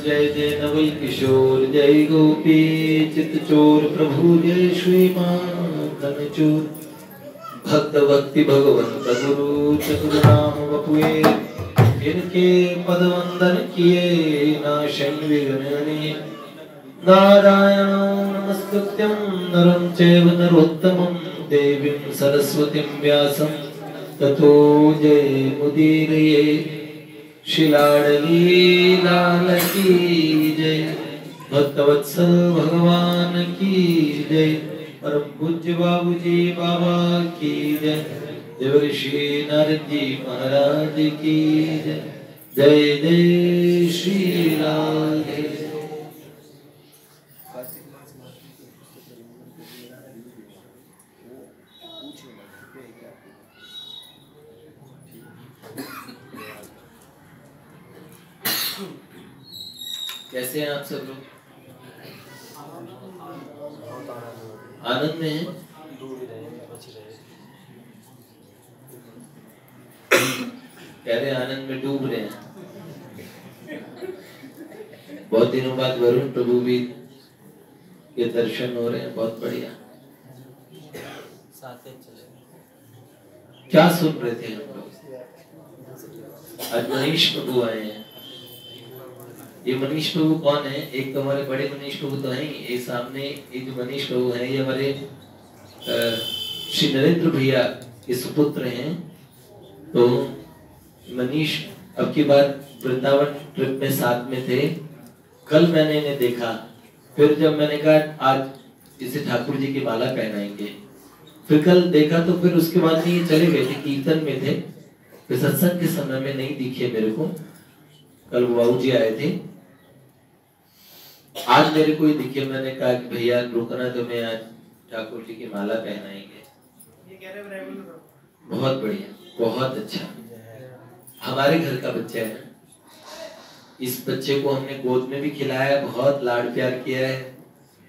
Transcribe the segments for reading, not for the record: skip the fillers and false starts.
जय जय नवल किशोर जय गोपी चित चोर प्रभु जय श्री माधन चोर भक्त भक्ति भगवंत गुरु चतुर नाम वपुए इनके पद वंदन किए नाशं विघ्नने नारायण नमस्कृत्यं नरं चैव नरोत्तमं देवीं सरस्वतीं व्यासं ततो जयमुदीरये शिलाडली लाल की जय भक्तवत्सल भगवान की जय परम पूज्य बाबूजी बाबा की जय देवर्षि नारद जी महाराज की जय जय जय श्री राधे। कैसे हैं आप सब लोग? आनंद में हैं? कह रहे आनंद में डूब रहे हैं। बहुत दिनों बाद वरुण प्रभु भी के दर्शन हो रहे हैं, बहुत बढ़िया। क्या सुन रहे थे हम लोग? आज मनीष प्रभु आए हैं। ये मनीष प्रभु कौन है? एक तो हमारे बड़े मनीष प्रभु तो हैं ही, एक सामने ये जो मनीष प्रभु हैं ये हमारे श्री नरेंद्र भैया के सुपुत्र हैं। तो मनीष अब की बार वृंदावन ट्रिप में साथ में थे। कल मैंने इन्हें देखा, फिर जब मैंने कहा आज इसे ठाकुर जी की माला पहनाएंगे, फिर कल देखा तो फिर उसके बाद नहीं चले गए थे, कीर्तन में थे, फिर सत्संग के समय में नहीं दिखे मेरे को। कल बाबू जी आए थे, आज मेरे को ही दिखे। मैंने कहा कि भैया रुकना, तो मैं आज ठाकुर जी की माला पहनाएंगे। बहुत बढ़िया, बहुत अच्छा। हमारे घर का बच्चा है। इस बच्चे को हमने गोद में भी खिलाया, बहुत लाड प्यार किया है।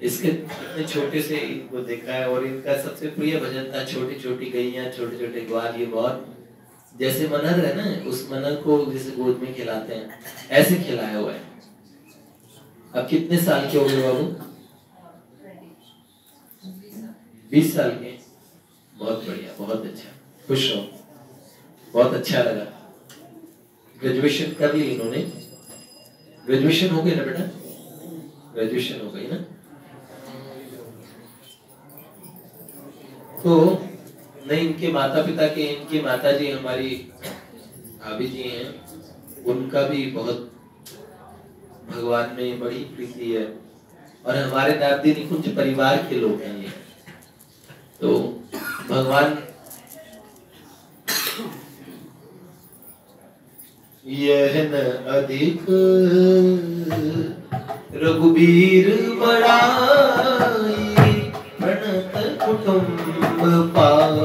इसके इतने छोटे से इनको देखा है और इनका सबसे प्रिय भजन था छोटी छोटी गैया छोटे छोटे ग्वाल। ये बहुत जैसे मनहर है ना, उस मनहर को जैसे गोद में खिलाते हैं ऐसे खिलाया हुआ है। अब कितने साल के हो गए बाबू? 20 साल के। बहुत बढ़िया, बहुत अच्छा, खुश रहो, बहुत अच्छा लगा। ग्रेजुएशन कर ली इन्होंने? ग्रेजुएशन हो गई ना बेटा? ग्रेजुएशन हो गई ना? तो नहीं, इनके माता पिता के, इनकी माता जी हमारी भाभी जी हैं, उनका भी बहुत भगवान में बड़ी प्रीति है। और हमारे दादी निकुंज परिवार के लोग हैं ये। तो भगवान यह न अधिक रघुबीर बड़ाई प्रणत कुटुंब पाल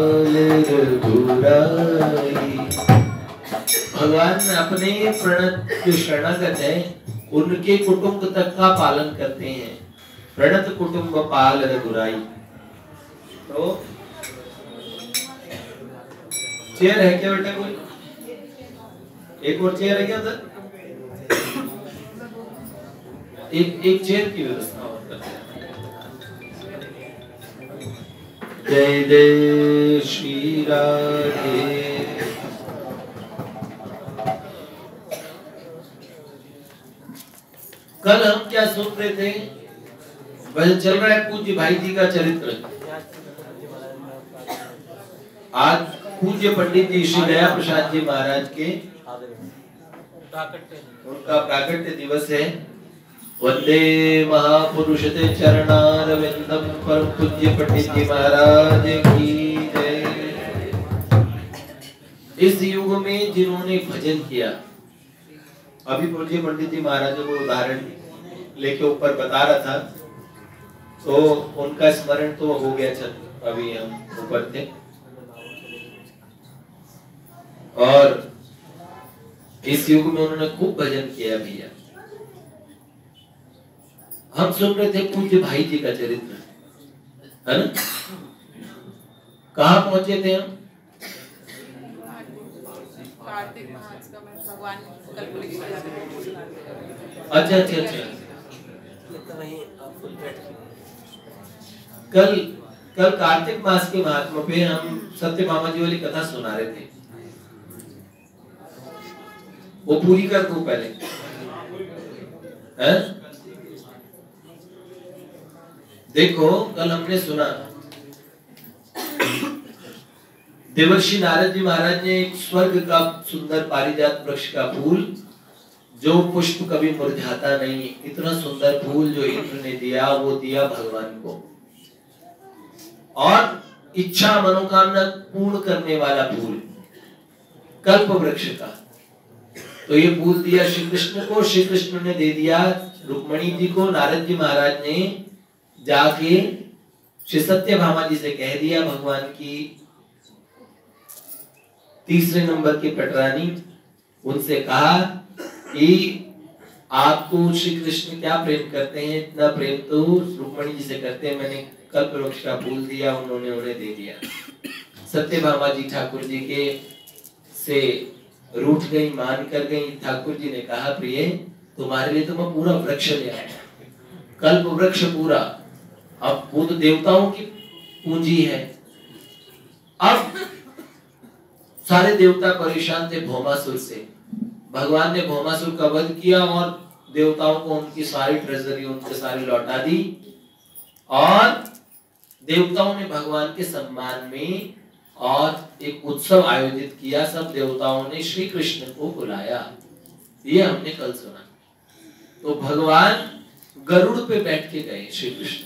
रघुराई। भगवान अपने प्रणत जो शरणागत है उनके कुटुंब तक का पालन करते हैं। प्रणत कुटुंब पाल रघुराई। तो चेयर है क्या बेटा? कोई एक और चेयर है क्या उधर? एक चेयर की व्यवस्था और करते हैं। जय जय श्री राधे। कल हम क्या सुन रहे थे? वह चल रहा है पूज्य भाई जी का चरित्र। आज पूज्य पंडित जी श्री दया प्रसाद जी महाराज के उनका प्राकट्य दिवस है। वंदे महापुरुष ते चरणारविंदम परम पूज्य पंडित जी महाराज की जय। इस युग में जिन्होंने भजन किया, अभी पूज्य पंडित जी महाराज को उदाहरण लेके ऊपर बता रहा था, तो उनका स्मरण तो हो गया। छत अभी हम ऊपर थे और इस युग में उन्होंने खूब भजन किया भैया। हम सुन रहे थे पूज्य भाई जी का चरित्र, है ना? कहाँ पहुंचे थे हम? अच्छा अच्छा अच्छा। कल कल कार्तिक मास के महात्मा पे हम सत्यभामा जी वाली कथा सुना रहे थे, वो पूरी कर दूं पहले है? देखो कल हमने सुना देवर्षि नारद जी महाराज ने एक स्वर्ग का सुंदर पारिजात वृक्ष का फूल जो पुष्प कभी मुरझाता नहीं, इतना सुंदर फूल जो इंद्र ने दिया, वो दिया भगवान को, और इच्छा मनोकामना पूर्ण करने वाला फूल कल्प वृक्ष का। तो ये फूल दिया श्री कृष्ण को, श्री कृष्ण ने दे दिया रुक्मणी जी को। नारद जी महाराज ने जाके श्री सत्यभामा जी से कह दिया, भगवान की तीसरे नंबर की पटरानी, उनसे कहा कि आपको श्री कृष्ण क्या प्रेम करते हैं, इतना प्रेम तो रुक्मणी जी से करते हैं, मैंने कल्प वृक्ष का फूल दिया, उन्होंने उन्हें दे दिया। सत्यभामा जी ठाकुर जी के से रूठ गई, मान कर गई। ठाकुर जी ने कहा, प्रिय तुम्हारे लिए तो मैं पूरा वृक्ष ले आया, कल्प वृक्ष पूरा। अब वो तो देवताओं की पूंजी है। अब सारे देवता परेशान थे भौमासुर से, भगवान ने भौमासुर का वध किया और देवताओं को उनकी सारी ट्रेजरी उनके सारी लौटा दी, और देवताओं ने भगवान के सम्मान में और एक उत्सव आयोजित किया। सब देवताओं ने श्री कृष्ण को बुलाया, ये हमने कल सुना। तो भगवान गरुड़ पे बैठ के गए श्री कृष्ण,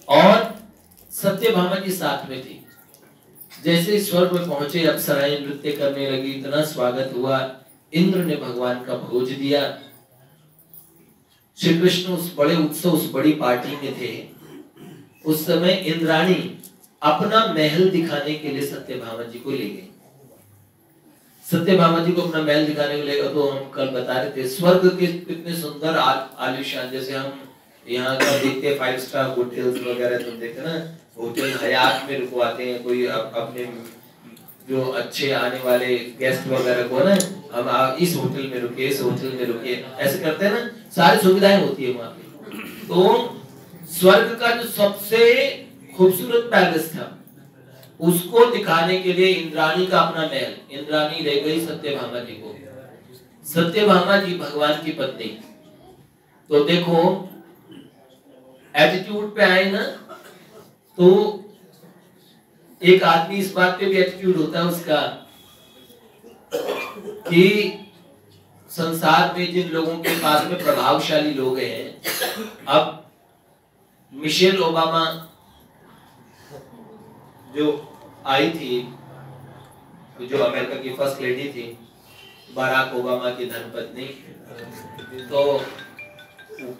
और सत्यभामा जी साथ में थी। जैसे स्वर्ग में पहुंचे, अप्सराएं नृत्य करने लगी, इतना स्वागत हुआ। इंद्र ने भगवान का भोज दिया। श्री कृष्ण उस बड़े उत्सव, उस बड़ी पार्टी में थे। उस समय इंद्राणी अपना महल दिखाने के लिए सत्यभामा जी को ले गई। सत्यभामा जी को अपना महल दिखाने को ले गए। तो हम कल बता रहे थे स्वर्ग के कितने सुंदर आलिशान, जैसे हम यहाँ का देखते 5 स्टार होटल्स वगैरह, तुम देखते ना, होटल हयात में रुकवाते हैं कोई अपने जो अच्छे आने वाले गेस्ट वगैरह को ना, हम इस होटल में रुके, इस होटल में रुके, ऐसे करते हैं ना, सारी सुविधाएं होती है वहां पे। तो स्वर्ग का जो सबसे खूबसूरत पैलेस था, उसको दिखाने के लिए इंद्राणी का अपना महल, इंद्राणी ले गई सत्यभामा जी को। सत्यभामा जी भगवान की पत्नी। तो देखो एटीट्यूड पे आए ना, तो एक आदमी इस बात पे भी एटीट्यूड होता है उसका कि संसार में जिन लोगों के पास में प्रभावशाली लोग हैं, अब मिशेल ओबामा जो आई थी, जो अमेरिका की फर्स्ट लेडी थी, बराक ओबामा की धर्मपत्नी, तो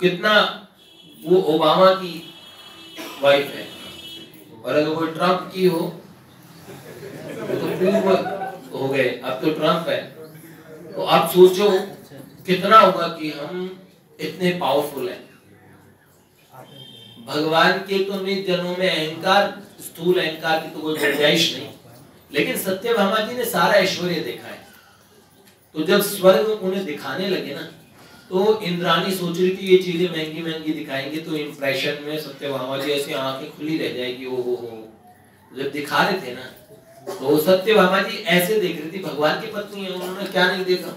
कितना वो ओबामा की वाइफ है, और अगर कोई ट्रम्प की हो तो हो गए, अब तो ट्रम्प है। तो आप सोचो कितना होगा कि हम इतने पावरफुल हैं। भगवान के तो निज जन्मों में अहंकार, स्थूल अहंकार की तो कोई गुंजाइश नहीं, लेकिन सत्यभामा जी ने सारा ऐश्वर्य देखा है। तो जब स्वर्ग उन्हें दिखाने लगे ना, तो इंद्राणी सोच रही थी ये चीजें महंगी महंगी दिखाएंगे तो इंप्रेशन में सत्यभामा जी ऐसी आंखें खुली रह जाएगी, ओ हो। जब दिखा रहे थे ना, तो सत्यभामा जी ऐसे देख रही थी, भगवान की पत्नी है, उन्होंने क्या नहीं देखा।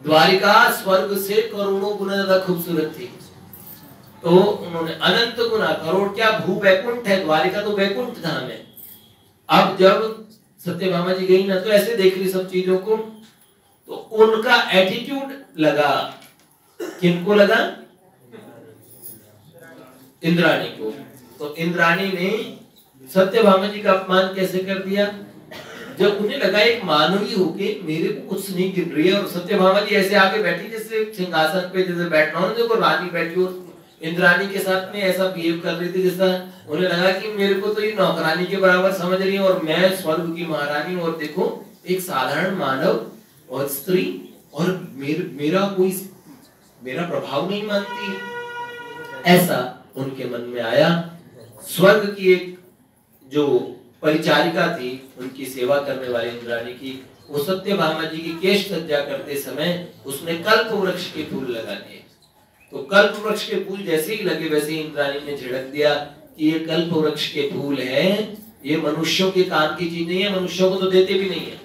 द्वारिका स्वर्ग से करोड़ों गुना ज्यादा खूबसूरत थी। तो उन्होंने अनंत गुना, करोड़ क्या, भू वैकुंठ है, द्वारिका तो वैकुंठ धाम है। अब जब सत्यभामा जी गई ना, तो ऐसे देख रही सब चीजों को, तो उनका एटीट्यूड लगा, किनको लगा? इंद्राणी को। तो इंद्राणी ने सत्यभामा जी का अपमान कैसे कर दिया? जब उन्हें लगा एक मानवी होके मेरे को कुछ नहीं गिन रही है, और सत्यभामा जी ऐसे आके बैठी जैसे सिंहासन पे जैसे बैठना हो, देखो रानी बैठी हो, इंद्राणी के साथ में ऐसा बिहेव कर रही थी जैसा उन्हें लगा कि मेरे को तो ये नौकरानी के बराबर समझ रही है, और मैं स्वर्ग की महारानी, और देखो एक साधारण मानव और स्त्री, और मेरा प्रभाव नहीं मानती। ऐसा उनके मन में आया। स्वर्ग की एक जो परिचारिका थी, उनकी सेवा करने वाली इंद्राणी की वो सत्यभामा जी की केश सज्जा करते समय उसने कल्प वृक्ष के फूल लगा दिए। तो कल्प वृक्ष के फूल जैसे ही लगे वैसे ही इंद्राणी ने झिड़क दिया कि ये कल्प वृक्ष के फूल हैं, ये मनुष्यों के काम की चीज नहीं है, मनुष्यों को तो देते भी नहीं है,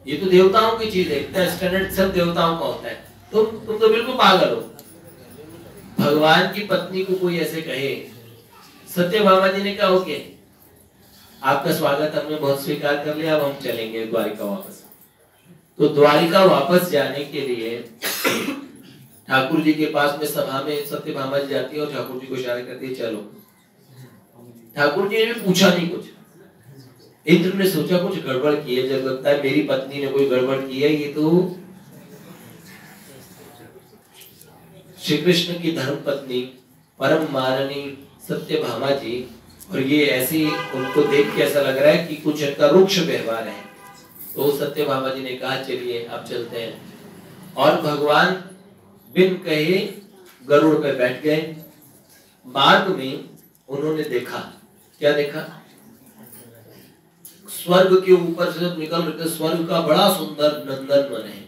ये तो देवताओं की चीज है, इतना स्टैंडर्ड सब देवताओं का होता है, तुम तो बिल्कुल पागल हो। भगवान की पत्नी को कोई ऐसे कहे। सत्यभामा जी ने कहा ओके, आपका स्वागत हमने बहुत स्वीकार कर लिया, अब हम चलेंगे द्वारिका वापस। तो द्वारिका वापस जाने के लिए ठाकुर जी के पास में सभा में सत्यभामा जी जाती है और ठाकुर जी को इशारा करती है चलो। ठाकुर जी ने भी पूछा नहीं कुछ। इंद्र ने सोचा कुछ गड़बड़ की है, जब लगता है मेरी पत्नी ने कोई गड़बड़ की है, ये तो श्री कृष्ण की धर्म पत्नी परम माननी सत्यभामा जी, और ये ऐसी उनको देख के ऐसा लग रहा है कि कुछ इनका रुक्ष व्यवहार है। तो सत्यभामा जी ने कहा चलिए अब चलते हैं, और भगवान बिन कहे गरुड़ पे बैठ गए। मार्ग में उन्होंने देखा, क्या देखा? स्वर्ग के ऊपर से जब निकल रहे, स्वर्ग का बड़ा सुंदर नंदन वन है।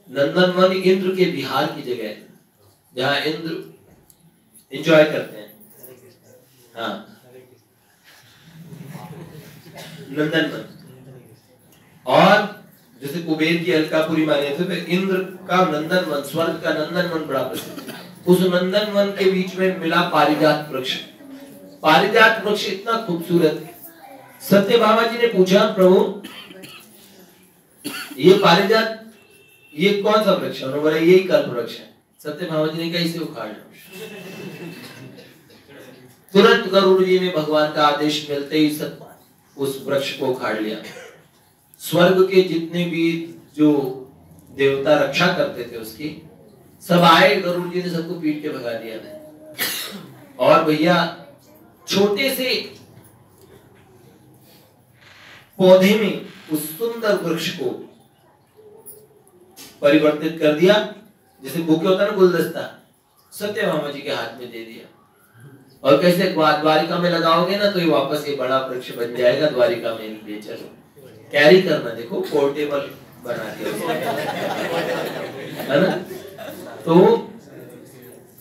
नंदन वन इंद्र के बिहार की जगह है, जहां इंद्र एंजॉय करते हैं। हाँ, नंदन वन। और जैसे कुबेर की अलकापुरी माने थे, इंद्र का नंदन वन, स्वर्ग का नंदन वन बड़ा प्रसिद्ध। उस नंदन वन के बीच में मिला पारिजात वृक्ष। पारिजात वृक्ष इतना खूबसूरत। सत्यभामा जी ने पूछा प्रभु ये पारिजात ये कौन सा वृक्ष है? उन्होंने बोला यही कल्प वृक्ष है। सत्यभामा जी ने कहा इसे उखाड़ लो। तुरंत गरुड़ जी ने भगवान का आदेश मिलते ही उस वृक्ष को उखाड़ लिया। स्वर्ग के जितने भी जो देवता रक्षा करते थे उसकी, सब आए, गरुड़ जी ने सबको पीट के भगा दिया था। और भैया छोटे से पौधे में उस सुंदर वृक्ष को परिवर्तित कर दिया, जैसे बुके होता है ना गुलदस्ता, सत्यभामा जी के हाथ में दे दिया। और कैसे द्वारिका में लगाओगे ना तो ये वापस ये बड़ा वृक्ष बन जाएगा, द्वारिका में ले चलो, कैरी करना। देखो पोर्टेबल बना दिया है ना। तो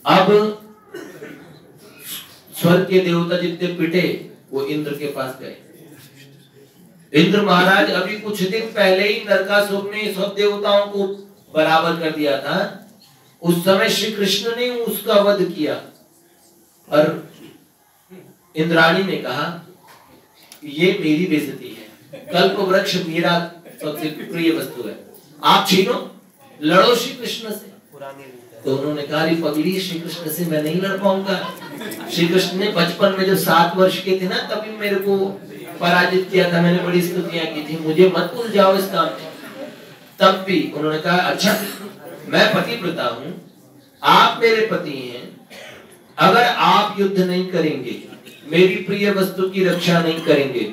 अब स्वर्ग के देवता जितने पिटे वो इंद्र के पास गए। इंद्र महाराज अभी कुछ दिन पहले ही नरकासुर ने सब देवताओं को बराबर कर दिया था, उस समय श्री कृष्ण ने उसका वध किया। और इंद्राणी ने कहा ये मेरी बेइज्जती है, कल्प वृक्ष मेरा सबसे प्रिय वस्तु है, आप छीनो, लड़ो श्री कृष्ण से। तो उन्होंने कहा पगली, श्री कृष्ण से मैं नहीं लड़ पाऊंगा। श्री कृष्ण ने बचपन में जब 7 वर्ष के थे ना, तभी मेरे को पराजित किया था, मैंने बड़ी स्तुतियां की थी, मुझे मत उलझाओ इस काम में। तब भी उन्होंने कहा अच्छा मैं पतिव्रता हूं, आप मेरे पति हैं, अगर आप युद्ध नहीं करेंगे, मेरी प्रिय वस्तु की रक्षा नहीं करेंगे,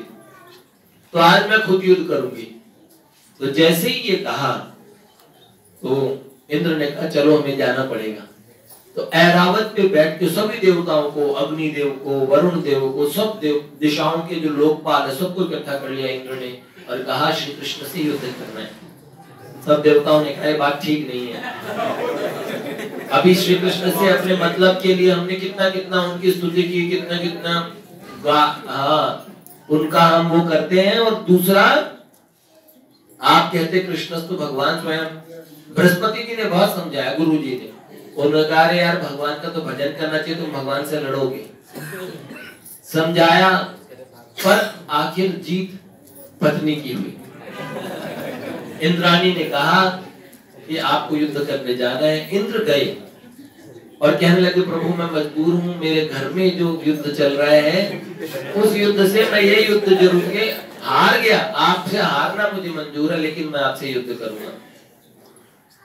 तो आज मैं खुद युद्ध करूंगी। तो जैसे ही ये कहा तो इंद्र ने कहा चलो हमें जाना पड़ेगा। तो ऐरावत पे बैठ के सभी देवताओं को, अग्निदेव को, वरुण देव को, सब देव दिशाओं के जो लोकपाल है सबको इकट्ठा कर लिया इंद्र ने, और कहा श्री कृष्ण से युद्ध करना है। सब देवताओं ने कहा बात ठीक नहीं है, अभी श्री कृष्ण से अपने मतलब के लिए हमने कितना कितना उनकी स्तुति की, कितना कितना हाँ उनका हम वो करते हैं, और दूसरा आप कहते कृष्ण तो भगवान स्वयं। बृहस्पति जी ने बहुत समझाया, गुरु जी ने, उन्होंने कहा यार भगवान का तो भजन करना चाहिए, तुम भगवान से लड़ोगे, समझाया, पर आखिर जीत पत्नी की हुई। इंद्राणी ने कहा कि आपको युद्ध करने जाना है। इंद्र गए और कहने लगे प्रभु मैं मजबूर हूँ, मेरे घर में जो युद्ध चल रहा है उस युद्ध से मैं ये युद्ध जरूर के हार गया, आपसे हारना मुझे मंजूर है, लेकिन मैं आपसे युद्ध करूंगा।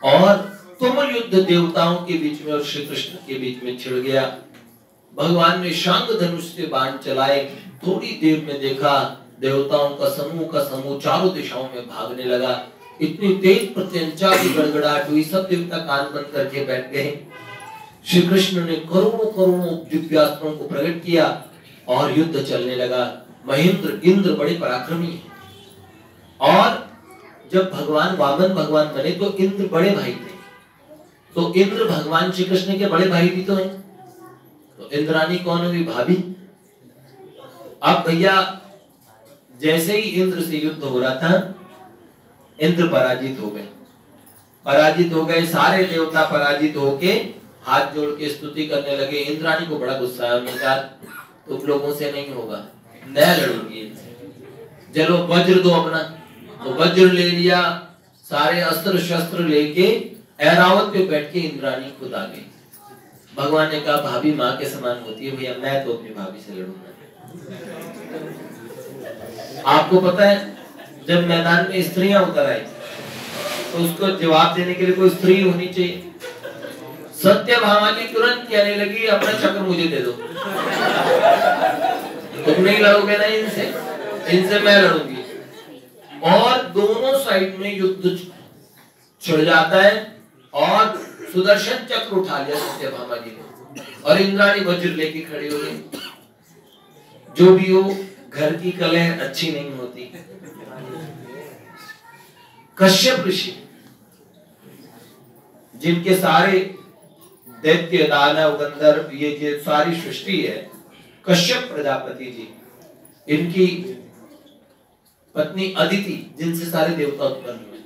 और तुम युद्ध देवताओं के बीच में और श्री कृष्ण के बीच में छिड़ गया। भगवान ने शांग धनुष से बाण चलाए, थोड़ी देर में देखा देवताओं का समूह चारों दिशाओं में भागने लगा। इतनी तेज प्रत्यंचा की गड़गड़ाहट हुई, सब देवता कान बंद करके बैठ गए। श्री कृष्ण ने करोड़ों करोड़ों दिव्यास्त्रों को प्रकट किया और युद्ध चलने लगा। महेंद्र इंद्र बड़े पराक्रमी हैं और जब भगवान वामन भगवान बने तो इंद्र बड़े भाई थे, तो इंद्र भगवान श्री कृष्ण के बड़े भाई भी तो हैं, तो इंद्राणी कौन हुई? भाभी। अब भैया जैसे ही इंद्र से युद्ध हो रहा था, इंद्र पराजित हो गए, सारे देवता पराजित होके हाथ जोड़ के स्तुति करने लगे। इंद्राणी को बड़ा गुस्सा आया, उन्होंने कहा तुम लोगों से नहीं होगा, मैं लड़ूंगी इनसे, चलो वज्र दो अपना। तो वज्र ले लिया, सारे अस्त्र शस्त्र लेके ऐरावत पे बैठ के इंद्राणी खुद आ गई। भगवान ने कहा भाभी माँ के समान होती है, भैया मैं तो अपनी भाभी से लड़ूंगा। आपको पता है जब मैदान में स्त्रियां उतर आई तो उसको जवाब देने के लिए कोई स्त्री होनी चाहिए। सत्यभामा जी तुरंत कहने लगी अपना चक्र मुझे दे दो, तुम नहीं लड़ोगे ना इनसे, इनसे मैं लड़ूंगी। और दोनों साइड में युद्ध छिड़ जाता है और सुदर्शन चक्र उठा लिया सत्यभामा जी ने और इंद्राणी वज्र लेके खड़ी हो गई। जो भी हो, घर की कलह अच्छी नहीं होती। कश्यप ऋषि जिनके सारे दैत्य दानव गंधर्व ये जो सारी सृष्टि है, कश्यप प्रजापति जी, इनकी पत्नी अदिति जिनसे सारे देवता उत्पन्न हुए,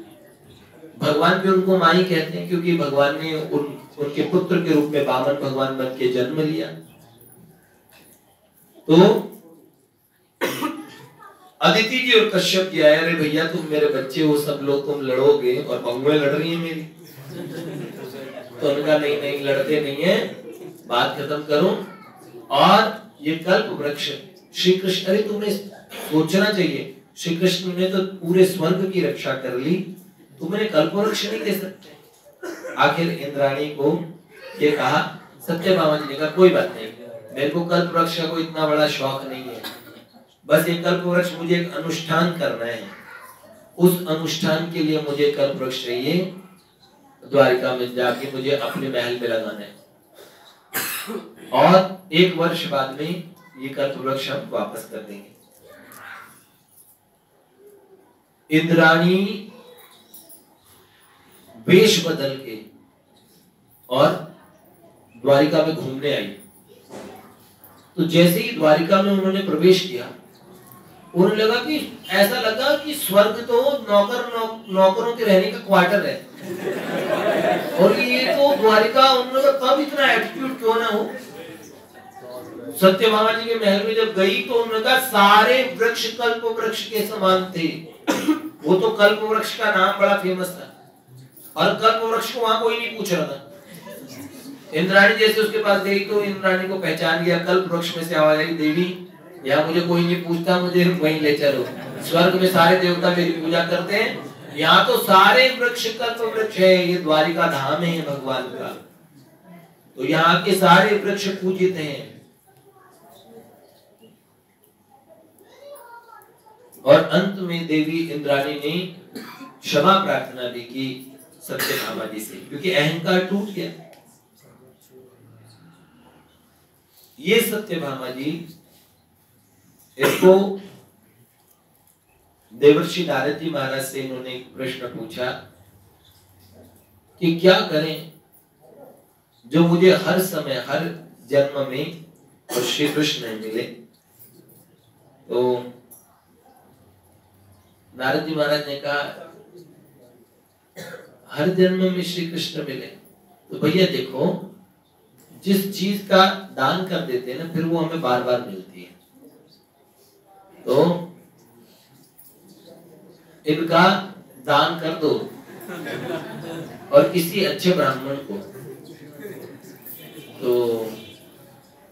भगवान भी उनको माई कहते हैं क्योंकि भगवान ने उनके पुत्र के रूप में वामन भगवान बन के जन्म लिया। तो अदिति जी और कश्यप जी आए, अरे भैया तुम मेरे बच्चे हो, सब लोग तुम लड़ोगे और बहुएं लड़ रही है मेरी। तो उनका नहीं नहीं लड़ते नहीं है, बात खत्म करो। और ये कल्प वृक्ष श्री कृष्ण, अरे तुमने सोचना चाहिए, श्री कृष्ण ने तो पूरे स्वर्ग की रक्षा कर ली, तुमने कल्प वृक्ष नहीं दे सकते। आखिर इंद्राणी को ये कहा, सत्यभामा जी ने कहा कोई बात नहीं, मेरे को कल्प वृक्ष का कोई इतना बड़ा शौक नहीं है, बस ये कल्प वृक्ष मुझे एक अनुष्ठान करना है, उस अनुष्ठान के लिए मुझे कल्प वृक्ष चाहिए, द्वारिका में जाके मुझे अपने महल में लगाना है और 1 वर्ष बाद में ये कल्प वृक्ष हम वापस कर देंगे। इंद्राणी वेश बदल के और द्वारिका में घूमने आई। तो जैसे ही द्वारिका में उन्होंने प्रवेश किया, उन्हें लगा कि ऐसा लगा कि स्वर्ग तो नौकरों के रहने का क्वार्टर है और ये तो द्वारिका, उन्होंने कब इतना एटीट्यूड क्यों ना हो। सत्यभामा जी के महल में जब गई तो उन्होंने कहा सारे वृक्ष कल्प वृक्ष के समान थे। वो तो कल्प वृक्ष का नाम बड़ा फेमस था और कल्प वृक्ष को वहां कोई नहीं पूछ रहा था। इंद्राणी जैसे उसके पास गई तो इंद्राणी को पहचान गया, कल्प वृक्ष में से आवाज आई, देवी यहाँ मुझे कोई नहीं पूछता, मुझे वहीं ले चलो, स्वर्ग में सारे देवता मेरी पूजा करते हैं, यहाँ तो सारे वृक्ष कल्प वृक्ष है, ये द्वारिका धाम है भगवान का, तो यहाँ के सारे वृक्ष पूजित हैं। और अंत में देवी इंद्राणी ने क्षमा प्रार्थना भी की सत्यभामा जी से, क्योंकि अहंकार टूट गया। ये सत्यभामा जी, इसको देवर्षि नारद जी महाराज से इन्होंने एक प्रश्न पूछा कि क्या करें जो मुझे हर समय हर जन्म में और श्री कृष्ण मिले। तो नारद जी महाराज ने कहा हर जन्म में श्री कृष्ण मिले, तो भैया देखो जिस चीज का दान कर देते हैं ना, फिर वो हमें बार बार मिलती है। तो इनका दान कर दो और किसी अच्छे ब्राह्मण को। तो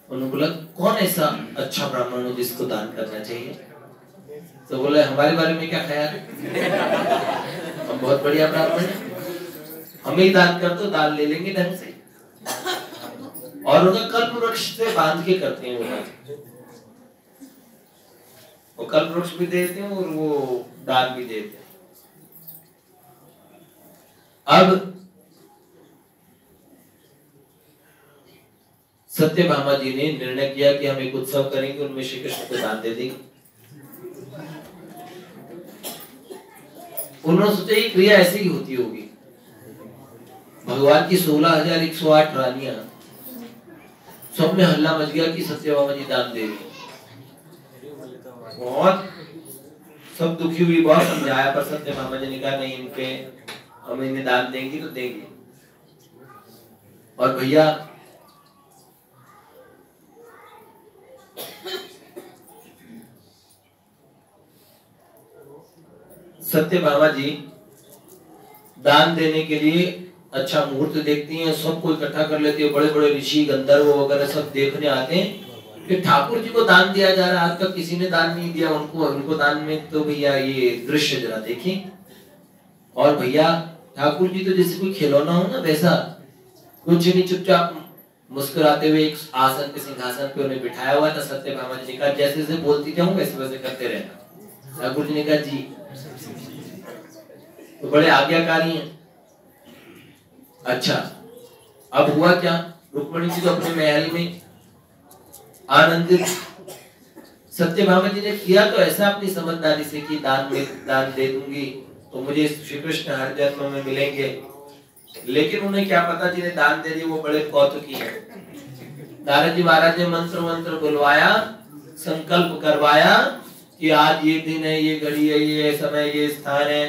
उन्होंने बोला कौन ऐसा अच्छा ब्राह्मण हो जिसको दान करना चाहिए। तो बोला हमारे बारे में क्या ख्याल है, हम बहुत बढ़िया ब्राह्मण हैं, हमें ही दान कर दो, दान ले लेंगे ढंग से। और उनका कल्प वृक्ष से बांध के करते हैं वो कल्प वृक्ष भी देते हैं और वो दान भी देते हैं। अब सत्यभामा जी ने निर्णय किया कि हम एक उत्सव करेंगे, उनमें श्री कृष्ण को दान दे देंगे। उन्होंने सोचा ये क्रिया ऐसे ही होती होगी। भगवान की 16,108 रानियां, सब में हल्ला मच गया कि सत्यभामा जी दान दे रही। बहुत सब दुखी हुई, बहुत समझाया, पर सत्यभामा जी ने कहा नहीं, इनके हम इन्हें दान देंगे तो देंगे। और भैया सत्यभामा जी दान देने के लिए अच्छा मुहूर्त देखती हैं, सबको इकट्ठा कर लेती है, बड़े बड़े ऋषि गंधर्व वगैरह सब देखने आते हैं कि ठाकुर जी को दान दिया जा रहा है। आज तक किसी ने दान नहीं दिया उनको दान में, तो भैया ये दृश्य जरा देखिए। और भैया ठाकुर जी तो जैसे कोई खिलौना हो ना वैसा, कुछ नहीं, चुपचाप मुस्कुराते हुए एक आसन पे, सिंहासन पे उन्हें बिठाया हुआ था। सत्यभामा जी ने कहा जैसे जैसे बोलती जाऊं वैसे वैसे करते रहना। ठाकुर जी ने कहा जी, तो बड़े आज्ञाकारी हैं। अच्छा, अब हुआ क्या, रुक्मिणी जी तो अपने महल में आनंदित। सत्यभामा जी ने किया तो ऐसा अपनी समझदारी से कि दान दे दूंगी तो मुझे श्री कृष्ण हर जन्म में मिलेंगे। लेकिन उन्हें क्या पता जिन्हें दान दे दी वो बड़े कौतुकी है। नारद जी महाराज ने मंत्र बुलवाया, संकल्प करवाया कि आज ये दिन है, ये घड़ी है, ये समय, ये स्थान है?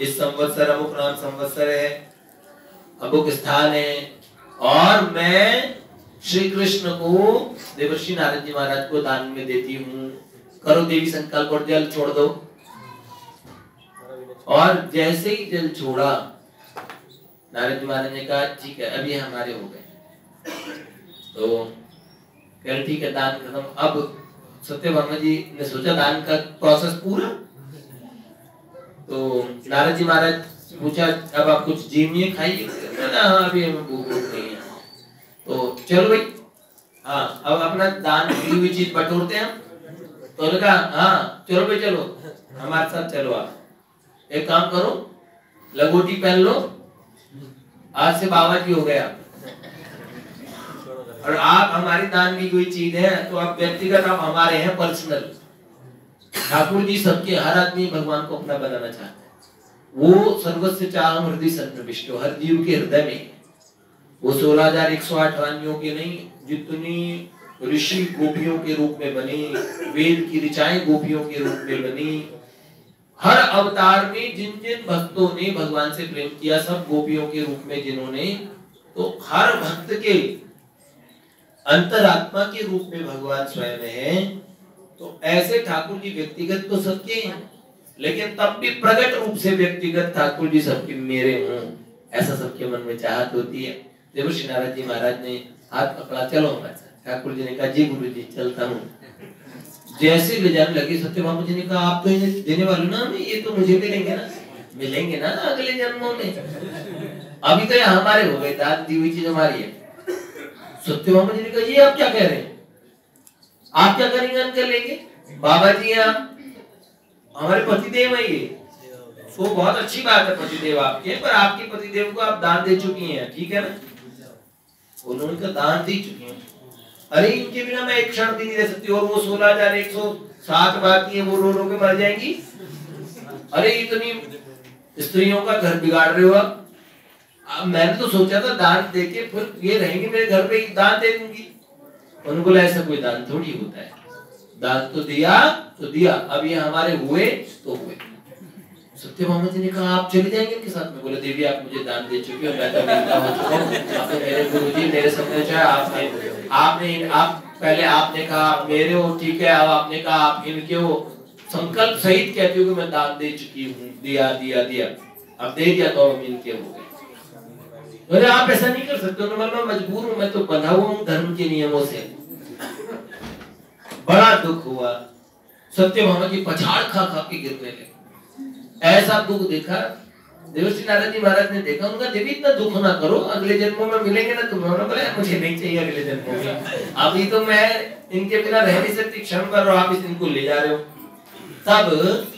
इस संवत्सर अमुक नाम संवत्सर है, अमुक स्थान है, और मैं श्री कृष्ण को, देवर्षि नारद जी महाराज को दान में देती हूँ। करो देवी संकल्प और जल छोड़ दो। और जैसे ही जल छोड़ा, नारद जी महाराज ने कहा ठीक है अब ये हमारे हो गए। तो कह ठीक है, दान खत्म। अब सत्यभामा जी ने सोचा दान का प्रोसेस पूरा। तो नारद जी महाराज पूछा अब आप कुछ जीविए खाइए? हाँ अभी हमें भूख नहीं है। तो चलो भाई, हाँ अब अपना दान की हुई चीज बटोरते हैं। तो उन्होंने कहा हाँ चलो भाई, चलो हमारे साथ चलो। आप एक काम करो, लंगोटी पहन लो, आज से बाबा जी हो गए आप, और आप हमारी दान की कोई चीज है तो आप व्यक्तिगत, आप हमारे हैं, पर्सनल। ठाकुर जी सबके, हर आदमी भगवान को अपना बनाना चाहता है। वो सर्वस्व चाहम हृदय सन्निविष्ट, हर जीव के हृदय में। वो 16,108 रानियों के नहीं, जितनी ऋषि गोपियों के रूप में बनी, वेद की ऋचाएं गोपियों के रूप में बनी, हर अवतार में जिन जिन भक्तों ने भगवान से प्रेम किया, सब गोपियों के रूप में जिन्होंने, तो हर भक्त के अंतरात्मा के रूप में भगवान स्वयं है। तो ऐसे ठाकुर जी व्यक्तिगत तो सबके हैं, लेकिन तब भी प्रकट रूप से व्यक्तिगत ठाकुर जी सबके मेरे हों, ऐसा सबके मन में चाहत होती है। देवर्षि नारद जी महाराज ने हाथ पकड़ा, चलो हमारे साथ। ठाकुर जी ने कहा जी गुरु जी चलता हूँ। जैसे ले जाने लगे, सत्यभामा जी ने कहा आप तो इन्हें देने वाले ना, हमें ये तो मुझे मिलेंगे ना अगले जन्मों में। अभी तो ये हमारे हो गए, दान दी हुई चीज हमारी है। सत्यभामा जी ने कहा ये आप क्या कह रहे हैं? आप क्या करेंगे? हम क्या लेंगे? बाबा जी आप हमारे पतिदेव है, ये तो बहुत अच्छी बात है पतिदेव आपके, पर आपके पतिदेव को आप दान दे चुकी हैं, ठीक है ना? उन्होंने कहा दान दे चुकी हैं। अरे इनके बिना मैं एक क्षण भी नहीं रह सकती, और वो 16,107 बाकी है, वो रो रो के मर जाएंगी। अरे इतनी स्त्रियों का घर बिगाड़ रहे हो आप। मैंने तो सोचा था दान देके फिर ये रहेंगे मेरे घर पे, दान दे दूंगी। उन्होंने बोला ऐसा कोई दान थोड़ी होता है, दान तो दिया तो दिया, अब ये हमारे हुए तो हुए। सत्यभामा जी ने कहा आप चले जाएंगे इनके साथ में? बोले देवी आप मुझे दान दे चुके हो, मैं तो नेता हो चुका हूं, आप तो मेरे गुरुजी, मेरे सपने चाहे आप पहले आपने कहा आप मेरे हो, ठीक है, अब आपने कहा आप इनके हो, संकल्प सहित कहती हूँ कि मैं दान दे चुकी हूँ, दिया दिया दिया, अब दे दिया तो हम इनके हो गए। बोले आप ऐसा नहीं कर सकते। मैं मजबूर हूँ, मैं तो बंधा हुआ हूँ धर्म के नियमों से। बड़ा दुख हुआ, सत्यभामा जी पछाड़ खा खा के गिरने लगे। ऐसा दुख देखा देवर्षि नारद जी महाराज ने देखा, उनका देवी इतना दुख ना करो, अगले जन्मों में मिलेंगे ना तुम। उन्होंने बोला मुझे नहीं चाहिए अगले जन्मों में, अभी तो मैं इनके बिना रह नहीं सकती, क्षण कर रहा, आप इनको ले जा रहे हो। तब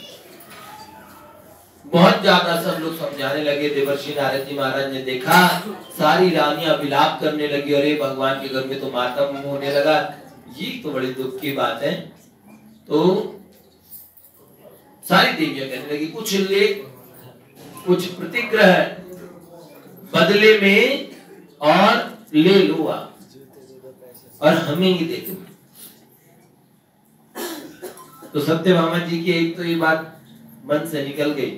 बहुत ज्यादा सब लोग समझाने लगे। देवर्षि नारद जी महाराज ने देखा सारी रानियां विलाप करने लगी, अरे भगवान के घर में तो मातम होने लगा, ये तो बड़ी दुख की बात है। तो सारी देवियां कहने लगी कुछ प्रतिग्रह बदले में और ले लो आप, और हमें ही दे दो। तो सत्यभामा जी की एक तो ये बात मन से निकल गई।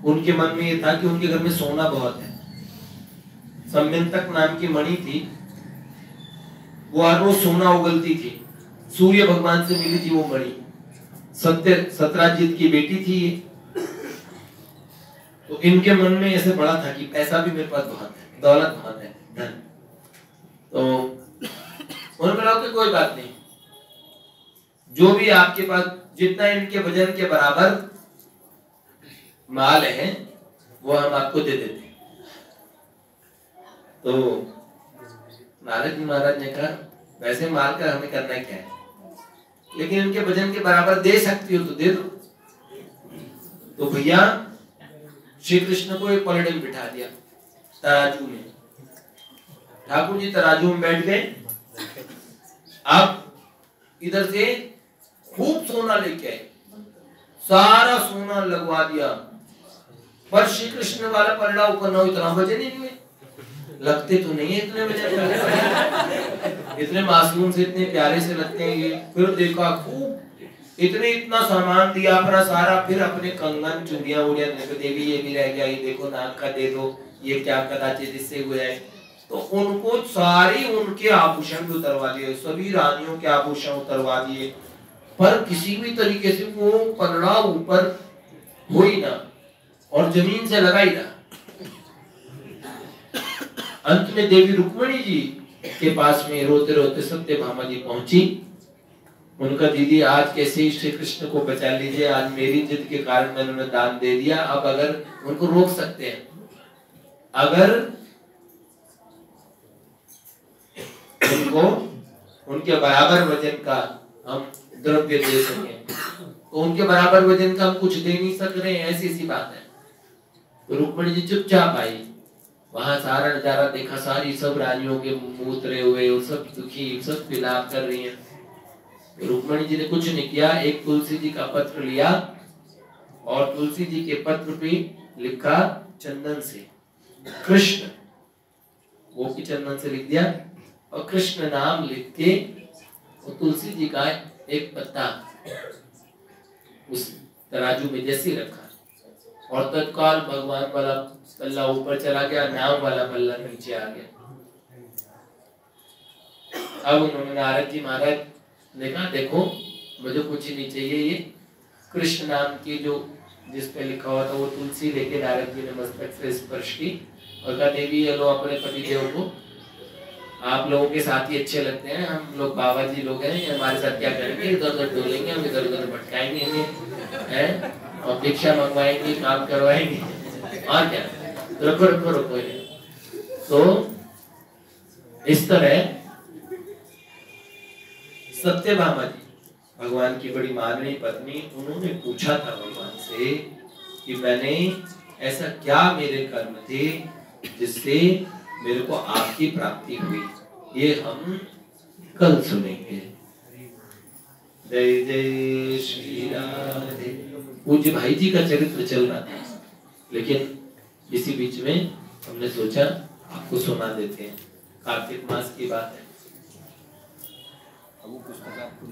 उनके मन में ये था कि उनके घर में सोना बहुत है। सम्यंतक नाम की मणि थी, वो हर रोज सोना उगलती थी, सूर्य भगवान से मिली थी वो मणि। सत्यजीत की बेटी थी ये। तो इनके मन में ऐसे पड़ा था कि पैसा भी मेरे पास बहुत है, दौलत बहुत है, धन। तो उन्होंने कहा कि कोई बात नहीं, जो भी आपके पास जितना इनके वजन के बराबर माल है वो हम आपको दे देते हैं। तो नारद जी महाराज ने कहा वैसे माल का हमें करना क्या है, लेकिन इनके वजन के बराबर दे सकती हो तो दे दो। तो भैया श्री कृष्ण को एक पलड़े में बिठा दिया, तराजू में। ठाकुर जी तराजू में बैठ गए। अब इधर से खूब सोना लेके आए, सारा सोना लगवा दिया, पर श्री कृष्ण वाला पलड़ा ऊपर ना इतना वजन ही नहीं, लगते तो नहीं है इतने वजन, इतने मासूम से इतने प्यारे से लगते हैं ये। फिर देखा खूब इतना सामान दिया अपना सारा, फिर अपने कंगन चूड़ियां उड़िया देवी ये भी रह गया, ये देखो नाक का दे दो, ये क्या कदाचित इससे हुआ है। तो उनको सारी उनके आभूषण भी उतरवा दिए, सभी रानियों के आभूषण उतरवा दिए, पर किसी भी तरीके से वो पलड़ा ऊपर हो ही ना और जमीन से लगा ही ना। अंत में देवी रुक्मिणी जी के पास में रोते रोते सत्यभामा जी पहुंची। उनका दीदी आज कैसे श्री कृष्ण को बचा लीजिए, आज मेरी जिद के कारण मैंने उन्हें दान दे दिया, अब अगर उनको रोक सकते हैं, अगर उनको उनके बराबर वजन का हम द्रव्य दे सके, तो उनके बराबर वजन का हम कुछ दे नहीं सक रहे हैं, ऐसी सी बात है। तो रुक्मिणी जी चुपचाप आई, वहां सारा नजारा देखा, सारी सब रानियों के मुंह उतरे हुए और सब दुखी, सब विलाप कर रही हैं। तो रुक्मिणी जी ने कुछ नहीं किया, एक तुलसी जी का पत्र लिया और तुलसी जी के पत्र पे लिखा चंदन से कृष्ण, वो की चंदन से लिख दिया और कृष्ण नाम लिख के वो तुलसी जी का एक पत्ता उस तराजू में जैसे रखा और तत्काल भगवान वाला पल्ला ऊपर चला गया, नाम वाला पल्ला नीचे आ गया। अब उन्होंने नारद जी महाराज ने कहा देखो मुझे कुछ ही नहीं चाहिए, ये कृष्ण नाम की जो जिस पे लिखा हुआ था वो तुलसी लेके नारद जी ने मस्तक से स्पर्श की और कहा देवी ये लो अपने पति देव को, आप लोगों के साथ ही अच्छे लगते हैं, हम लोग बाबा जी लोग हैं, हमारे साथ क्या करेंगे, इधर उधर डोलेंगे, हम इधर उधर भटकाएंगे हैं और भिक्षा मंगवाएंगे, काम करवाएंगे और क्या, रखो रखो रखो। तो इस तरह सत्यभामा जी भगवान की बड़ी माननीय पत्नी, उन्होंने पूछा था भगवान से कि मैंने ऐसा क्या मेरे कर्म थे जिससे मेरे को आपकी प्राप्ति हुई, ये हम कल सुनेंगे। जय जय श्री राधे। पूज्य भाई जी का चरित्र चल रहा था, लेकिन इसी बीच में हमने सोचा आपको सुना देते हैं। कार्तिक मास की बात है। अब वो पुस्तक आपको